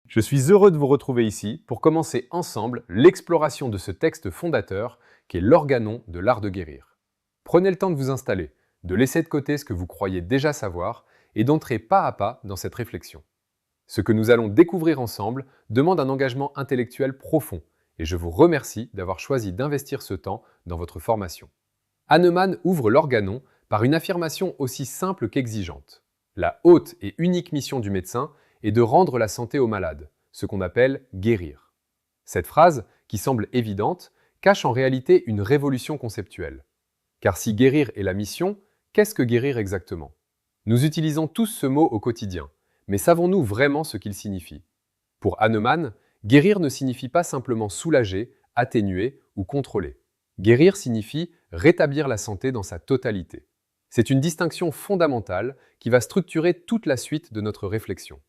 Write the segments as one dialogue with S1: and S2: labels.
S1: Je suis heureux de vous retrouver ici pour commencer ensemble l'exploration de ce texte fondateur qui est l'Organon de l'art de guérir. Prenez le temps de vous installer, de laisser de côté ce que vous croyez déjà savoir et d'entrer pas à pas dans cette réflexion. Ce que nous allons découvrir ensemble demande un engagement intellectuel profond et je vous remercie d'avoir choisi d'investir ce temps dans votre formation. Hahnemann ouvre l'Organon par une affirmation aussi simple qu'exigeante. La haute et unique mission du médecin est de rendre la santé aux malades, ce qu'on appelle guérir. Cette phrase, qui semble évidente, cache en réalité une révolution conceptuelle. Car si guérir est la mission, qu'est-ce que guérir exactement? Nous utilisons tous ce mot au quotidien, mais savons-nous vraiment ce qu'il signifie? Pour Hahnemann, guérir ne signifie pas simplement soulager, atténuer ou contrôler. Guérir signifie rétablir la santé dans sa totalité. C'est une distinction fondamentale qui va structurer toute la suite de notre réflexion.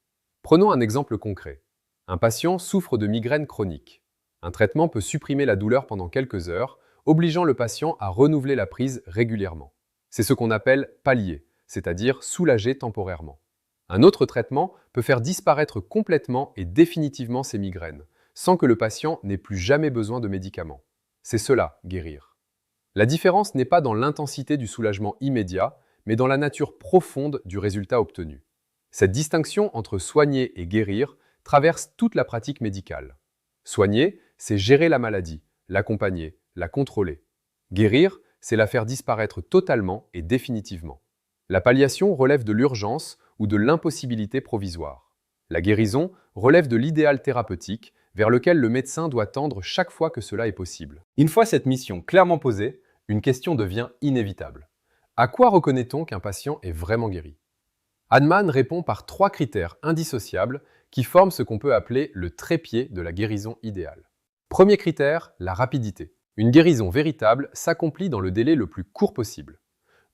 S1: Prenons un exemple concret. Un patient souffre de migraine chronique. Un traitement peut supprimer la douleur pendant quelques heures, obligeant le patient à renouveler la prise régulièrement. C'est ce qu'on appelle pallier, c'est-à-dire soulager temporairement. Un autre traitement peut faire disparaître complètement et définitivement ces migraines, sans que le patient n'ait plus jamais besoin de médicaments. C'est cela, guérir. La différence n'est pas dans l'intensité du soulagement immédiat, mais dans la nature profonde du résultat obtenu. Cette distinction entre soigner et guérir traverse toute la pratique médicale. Soigner, c'est gérer la maladie, l'accompagner, la contrôler. Guérir, c'est la faire disparaître totalement et définitivement. La palliation relève de l'urgence ou de l'impossibilité provisoire. La guérison relève de l'idéal thérapeutique vers lequel le médecin doit tendre chaque fois que cela est possible. Une fois cette mission clairement posée, une question devient inévitable. À quoi reconnaît-on qu'un patient est vraiment guéri? Hahnemann répond par 3 critères indissociables qui forment ce qu'on peut appeler le trépied de la guérison idéale. Premier critère, la rapidité. Une guérison véritable s'accomplit dans le délai le plus court possible.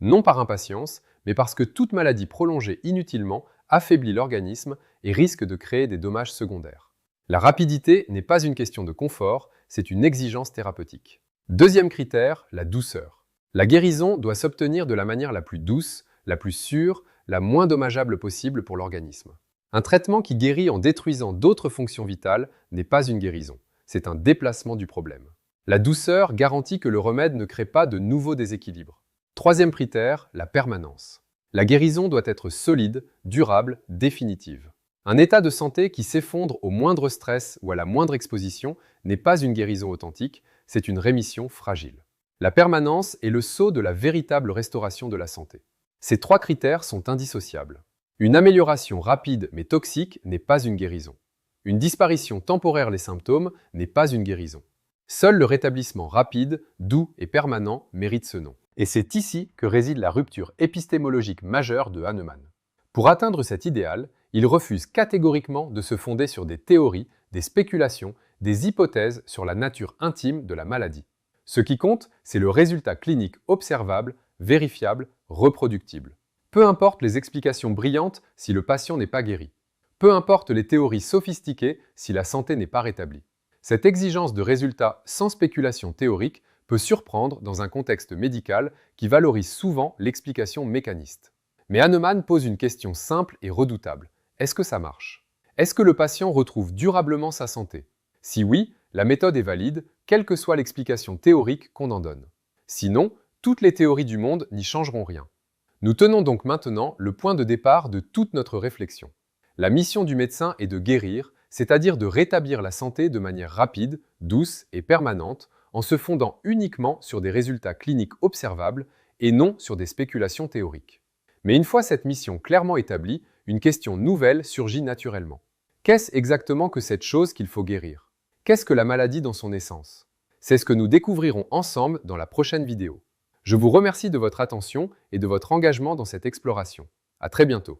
S1: Non par impatience, mais parce que toute maladie prolongée inutilement affaiblit l'organisme et risque de créer des dommages secondaires. La rapidité n'est pas une question de confort, c'est une exigence thérapeutique. Deuxième critère, la douceur. La guérison doit s'obtenir de la manière la plus douce, la plus sûre, la moins dommageable possible pour l'organisme. Un traitement qui guérit en détruisant d'autres fonctions vitales n'est pas une guérison, c'est un déplacement du problème. La douceur garantit que le remède ne crée pas de nouveaux déséquilibres. Troisième critère, la permanence. La guérison doit être solide, durable, définitive. Un état de santé qui s'effondre au moindre stress ou à la moindre exposition n'est pas une guérison authentique, c'est une rémission fragile. La permanence est le sceau de la véritable restauration de la santé. Ces 3 critères sont indissociables. Une amélioration rapide mais toxique n'est pas une guérison. Une disparition temporaire des symptômes n'est pas une guérison. Seul le rétablissement rapide, doux et permanent mérite ce nom. Et c'est ici que réside la rupture épistémologique majeure de Hahnemann. Pour atteindre cet idéal, il refuse catégoriquement de se fonder sur des théories, des spéculations, des hypothèses sur la nature intime de la maladie. Ce qui compte, c'est le résultat clinique observable, vérifiable, reproductible. Peu importe les explications brillantes si le patient n'est pas guéri. Peu importe les théories sophistiquées si la santé n'est pas rétablie. Cette exigence de résultats sans spéculation théorique peut surprendre dans un contexte médical qui valorise souvent l'explication mécaniste. Mais Hahnemann pose une question simple et redoutable. Est-ce que ça marche? Est-ce que le patient retrouve durablement sa santé? Si oui, la méthode est valide, quelle que soit l'explication théorique qu'on en donne. Sinon, toutes les théories du monde n'y changeront rien. Nous tenons donc maintenant le point de départ de toute notre réflexion. La mission du médecin est de guérir, c'est-à-dire de rétablir la santé de manière rapide, douce et permanente, en se fondant uniquement sur des résultats cliniques observables et non sur des spéculations théoriques. Mais une fois cette mission clairement établie, une question nouvelle surgit naturellement. Qu'est-ce exactement que cette chose qu'il faut guérir? Qu'est-ce que la maladie dans son essence? C'est ce que nous découvrirons ensemble dans la prochaine vidéo. Je vous remercie de votre attention et de votre engagement dans cette exploration. À très bientôt.